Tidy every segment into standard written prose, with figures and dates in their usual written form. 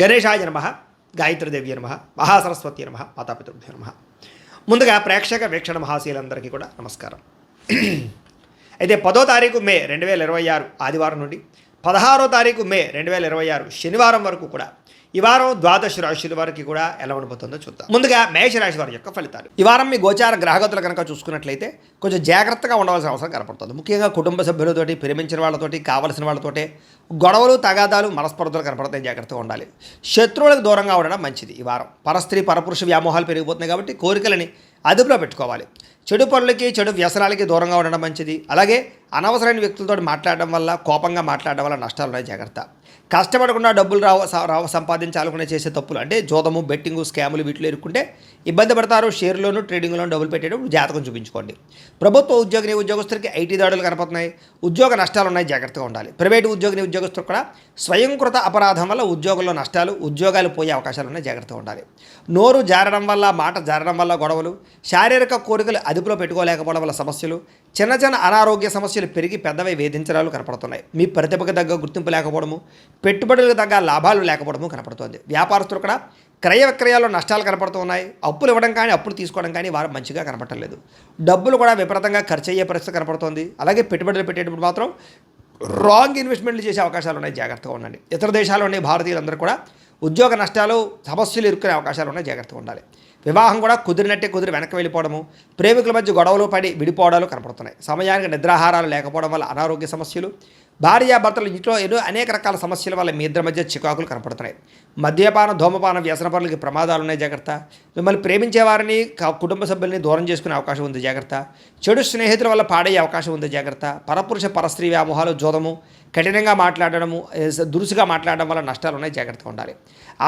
గణేశాయ నమః, గాయత్రీదేవి నమః, మహాసరస్వతి నమః, మాతాపితృభ్యో నమః. ముందుగా ప్రేక్షక వీక్షణ మహాశీలందరికీ కూడా నమస్కారం. అయితే 10వ తారీఖు మే 2026 ఆదివారం నుండి 16వ తారీఖు మే 2026 శనివారం వరకు కూడా ఈ వారం ద్వాదశ రాశుల వారికి కూడా ఎలా ఉండబోతుందో చూద్దాం. ముందుగా మేషరాశి వారి యొక్క ఫలితాలు. ఈ వారం మీ గోచార గ్రహగతులు కనుక చూసుకున్నట్లయితే కొంచెం జాగ్రత్తగా ఉండవలసిన అవసరం కనపడుతుంది. ముఖ్యంగా కుటుంబ సభ్యులతోటి, ప్రేమించిన వాళ్ళతోటి, కావలసిన వాళ్ళతోటి గొడవలు, తగాదాలు, మనస్పర్ధలు కనపడతాయి. జాగ్రత్తగా ఉండాలి. శత్రువులకు దూరంగా ఉండడం మంచిది. ఈ వారం పరస్త్రీ పరపురుష వ్యామోహాలు పెరిగిపోతున్నాయి కాబట్టి కోరికలని అదుపులో పెట్టుకోవాలి. చెడు పనులకి, చెడు వ్యసనాలకి దూరంగా ఉండడం మంచిది. అలాగే అనవసరమైన వ్యక్తులతో మాట్లాడడం వల్ల, కోపంగా మాట్లాడడం వల్ల నష్టాలు ఉన్నాయి. జాగ్రత్త. కష్టపడకుండా డబ్బులు సంపాదించాలనుకునే చేసే తప్పులు అంటే జోదము, బెట్టింగు, స్కాములు వీటిలో ఇరుక్కుంటే ఇబ్బంది పడతారు. షేర్లోను, ట్రేడింగ్లోను డబ్బులు పెట్టేటప్పుడు జాతకం చూపించుకోండి. ప్రభుత్వ ఉద్యోగస్తులకి ఐటీ దాడులు కనపడుతున్నాయి. ఉద్యోగ నష్టాలు ఉన్నాయి. జాగ్రత్తగా ఉండాలి. ప్రైవేటు ఉద్యోగస్తులు కూడా స్వయంకృత అపరాధం వల్ల ఉద్యోగంలో నష్టాలు, ఉద్యోగాలు పోయే అవకాశాలు ఉన్నాయి. జాగ్రత్తగా ఉండాలి. నోరు జారడం వల్ల, మాట జారడం వల్ల గొడవలు, శారీరక కోరికలు అదుపులో పెట్టుకోలేకపోవడం వల్ల సమస్యలు, చిన్న చిన్న అనారోగ్య సమస్యలు పెరిగి పెద్దవి వేధించడాలు కనపడుతున్నాయి. మీ ప్రతిభకు తగ్గ గుర్తింపు లేకపోవడము, పెట్టుబడులకు తగ్గ లాభాలు లేకపోవడము కనపడుతుంది. వ్యాపారస్తులు కూడా క్రయ విక్రయాల్లో నష్టాలు కనపడుతూ ఉన్నాయి. అప్పులు ఇవ్వడం కానీ, అప్పులు తీసుకోవడం కానీ వారు మంచిగా కనపడలేదు. డబ్బులు కూడా విపరీతంగా ఖర్చు అయ్యే పరిస్థితి కనపడుతుంది. అలాగే పెట్టుబడులు పెట్టేటప్పుడు మాత్రం రాంగ్ ఇన్వెస్ట్మెంట్లు చేసే అవకాశాలు ఉన్నాయి. జాగ్రత్తగా ఉండండి. ఇతర దేశాల్లో ఉండే భారతీయులందరూ కూడా ఉద్యోగ నష్టాలు, సమస్యలు ఇరుక్కునే అవకాశాలు ఉన్నాయి. జాగ్రత్తగా ఉండాలి. వివాహం కూడా కుదిరినట్టే కుదిరి వెనక్కి వెళ్ళిపోవడము, ప్రేమికుల మధ్య గొడవలు పడి విడిపోవడాలు కనపడుతున్నాయి. సమయానికి నిద్రాహారాలు లేకపోవడం వల్ల అనారోగ్య సమస్యలు, భార్యాభర్తలు ఇంట్లో ఎన్నో అనేక రకాల సమస్యల వల్ల మీ ఇద్దరి మధ్య చికాకులు కనపడుతున్నాయి. మద్యపాన, ధూమపాన, వ్యసన పనులకి ప్రమాదాలు ఉన్నాయి. జాగ్రత్త. మిమ్మల్ని ప్రేమించే వారిని, కుటుంబ సభ్యుల్ని దూరం చేసుకునే అవకాశం ఉంది. జాగ్రత్త. చెడు స్నేహితుల వల్ల పాడయ్యే అవకాశం ఉంది. జాగ్రత్త. పరపురుష పరస్త్రీ వ్యామోహాలు, జోదము, కఠినంగా మాట్లాడడము, దురుసుగా మాట్లాడడం వల్ల నష్టాలు ఉన్నాయి. జాగ్రత్తగా ఉండాలి.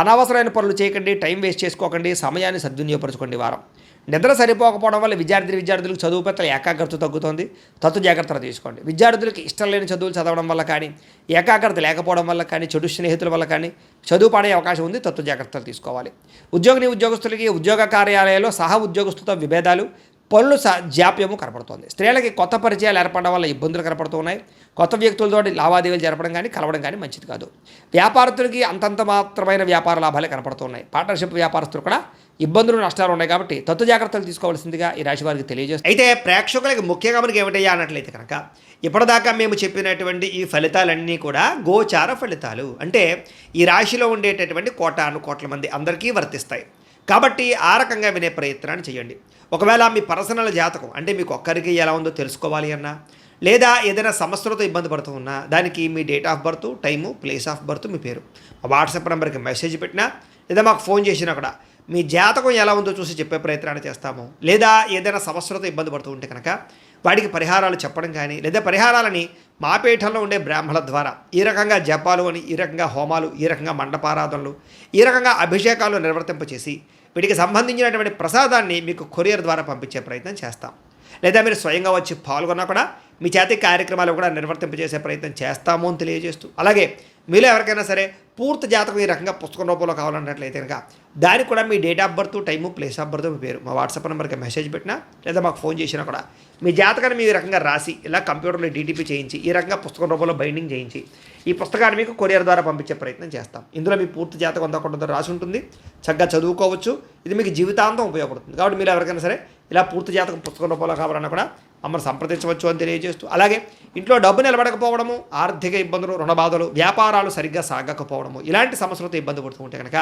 అనవసరమైన పనులు చేయకండి. టైం వేస్ట్ చేసుకోకండి. సమయాన్ని సద్వినియోగపరచుకోండి. వారం నిద్ర సరిపోకపోవడం వల్ల విద్యార్థులకు చదువు పట్ల ఏకాగ్రత తగ్గుతుంది. జాగ్రత్తలు తీసుకోండి. విద్యార్థులకు ఇష్టం లేని చదువులు చదవడం వల్ల కానీ, ఏకాగ్రత లేకపోవడం వల్ల కానీ, చెడు స్నేహితుల వల్ల కానీ చదువు పాడే అవకాశం ఉంది. జాగ్రత్తలు తీసుకోవాలి. ఉద్యోగస్తులకి ఉద్యోగ కార్యాలయాల్లో సహా ఉద్యోగస్తులతో విభేదాలు, పనులు జాప్యము కనపడుతుంది. స్త్రీలకి కొత్త పరిచయాలు ఏర్పడడం వల్ల ఇబ్బందులు కనపడుతూ ఉన్నాయి. కొత్త వ్యక్తులతో లావాదేవీలు జరపడం కానీ, కలవడం కానీ మంచిది కాదు. వ్యాపారస్తులకి అంతంత మాత్రమైన వ్యాపార లాభాలే కనపడుతున్నాయి. పార్ట్నర్షిప్ వ్యాపారస్తులు కూడా ఇబ్బందులు, నష్టాలు ఉన్నాయి. కాబట్టి జాగ్రత్తలు తీసుకోవాల్సిందిగా ఈ రాశి వారికి తెలియజేస్తుంది. అయితే ప్రేక్షకులకి ముఖ్యంగా మనకి ఏమిటయ్యా అన్నట్లయితే కనుక, ఇప్పటిదాకా మేము చెప్పినటువంటి ఈ ఫలితాలన్నీ కూడా గోచార ఫలితాలు. అంటే ఈ రాశిలో ఉండేటటువంటి కోట్ల మంది అందరికీ వర్తిస్తాయి. కాబట్టి ఆ రకంగా వినే ప్రయత్నాన్ని చేయండి. ఒకవేళ మీ పర్సనల్ జాతకం అంటే మీకు ఒక్కరికి ఎలా ఉందో తెలుసుకోవాలి అన్నా, లేదా ఏదైనా సమస్యలతో ఇబ్బంది పడుతూ ఉన్నా, దానికి మీ date of birth, time, place of birth, మీ పేరు మా వాట్సాప్ నెంబర్కి మెసేజ్ పెట్టినా, లేదా మాకు ఫోన్ చేసినా కూడా మీ జాతకం ఎలా ఉందో చూసి చెప్పే ప్రయత్నాన్ని చేస్తాము. లేదా ఏదైనా సమస్యలతో ఇబ్బంది పడుతూ ఉంటే కనుక వాటికి పరిహారాలు చెప్పడం కానీ, లేదా పరిహారాలని మా పీఠంలో ఉండే బ్రాహ్మణుల ద్వారా ఈ రకంగా జపాలు అని, ఈ రకంగా హోమాలు, ఈ రకంగా మండపారాధనలు, ఈ రకంగా అభిషేకాలు నిర్వర్తింపచేసి వీటికి సంబంధించినటువంటి ప్రసాదాన్ని మీకు కొరియర్ ద్వారా పంపించే ప్రయత్నం చేస్తాం. లేదా మీరు స్వయంగా వచ్చి పాల్గొన్నా కూడా మీ చేతి కార్యక్రమాలు కూడా నిర్వర్తింపజేసే ప్రయత్నం చేస్తాము అని తెలియజేస్తూ, అలాగే మీలో ఎవరికైనా సరే పూర్తి జాతకం ఈ రకంగా పుస్తకం రూపంలో కావాలన్నట్లయితే కనుక దానికి కూడా మీ date of birth, time, place of birth, మీ పేరు మా వాట్సాప్ నెంబర్కి మెసేజ్ పెట్టినా, లేదా మాకు ఫోన్ చేసినా కూడా మీ జాతకాన్ని మీ రకంగా రాసి ఇలా కంప్యూటర్లో డీటీపీ చేయించి ఈ రకంగా పుస్తకం రూపంలో బైండింగ్ చేయించి ఈ పుస్తకాన్ని మీకు కొరియర్ ద్వారా పంపించే ప్రయత్నం చేస్తాం. ఇందులో మీ పూర్తి జాతకం అంతా కొంత రాసి ఉంటుంది. చక్కగా చదువుకోవచ్చు. ఇది మీకు జీవితాంతం ఉపయోగపడుతుంది. కాబట్టి మీరు ఎవరికైనా సరే ఇలా పూర్తి జాతకం పుస్తకం రూపంలో కావాలన్నా కూడా మమ్మల్ని సంప్రదించవచ్చు అని తెలియజేస్తూ, అలాగే ఇంట్లో డబ్బు నిలబడకపోవడము, ఆర్థిక ఇబ్బందులు, రుణ బాధలు, వ్యాపారాలు సరిగ్గా సాగకపోవడము, ఇలాంటి సమస్యలతో ఇబ్బంది పడుతూ ఉంటే కనుక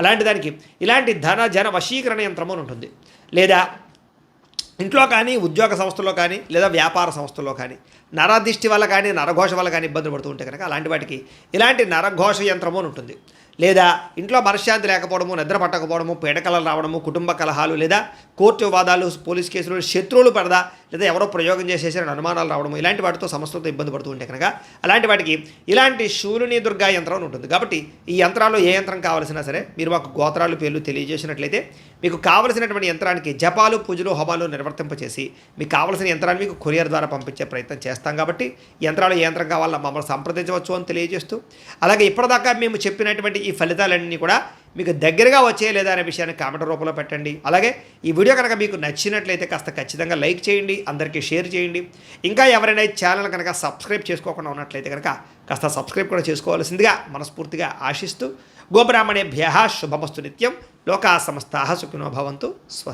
అలాంటి దానికి ఇలాంటి జన వశీకరణ యంత్రము ఉంటుంది. లేదా ఇంట్లో కానీ, ఉద్యోగ సంస్థల్లో కానీ, లేదా వ్యాపార సంస్థల్లో కానీ నరదిష్టి వల్ల కానీ, నరఘోష వల్ల కానీ ఇబ్బందులు పడుతూ ఉంటే కనుక అలాంటి వాటికి ఇలాంటి నరఘోష యంత్రము అని ఉంటుంది. లేదా ఇంట్లో మనశ్శాంతి లేకపోవడము, నిద్ర పట్టకపోవడము, పీడకలలు రావడము, కుటుంబ కలహాలు, లేదా కోర్టు వివాదాలు, పోలీస్ కేసులు, శత్రువులు పడదా, లేదా ఎవరో ప్రయోగం చేసేసిన అనుమానాలు రావడము, ఇలాంటి వాటితో సమస్యలతో ఇబ్బంది పడుతూ ఉంటే కనుక అలాంటి వాటికి ఇలాంటి శూలిని దుర్గా యంత్రం అని ఉంటుంది. కాబట్టి ఈ యంత్రాల్లో ఏ యంత్రం కావాల్సినా సరే మీరు మాకు గోత్రాలు, పేర్లు తెలియజేసినట్లయితే మీకు కావలసినటువంటి యంత్రానికి జపాలు, పూజలు, హోమాలు నిర్వర్తింపచేసి మీకు కావలసిన యంత్రాన్ని మీకు కొరియర్ ద్వారా పంపించే ప్రయత్నం చేస్తాం. కాబట్టి యంత్రాలు ఏ యంత్రం కావాలో మమ్మల్ని సంప్రదించవచ్చు అని తెలియజేస్తూ, అలాగే ఇప్పటిదాకా మేము చెప్పినటువంటి ఈ ఫలితాలన్నీ కూడా మీకు దగ్గరగా వచ్చే లేదా అనే విషయాన్ని కామెంట్ రూపంలో పెట్టండి. అలాగే ఈ వీడియో కనుక మీకు నచ్చినట్లయితే కాస్త ఖచ్చితంగా లైక్ చేయండి, అందరికీ షేర్ చేయండి. ఇంకా ఎవరైనా ఛానల్ కనుక సబ్స్క్రైబ్ చేసుకోకుండా ఉన్నట్లయితే కనుక కాస్త సబ్స్క్రైబ్ కూడా చేసుకోవాల్సిందిగా మనస్ఫూర్తిగా ఆశిస్తూ గోబ్రాహ్మణేభ్య శుభమస్తు నిత్యం. లోకా సమస్తాః సుఖినో భవంతు. స్వస్తి.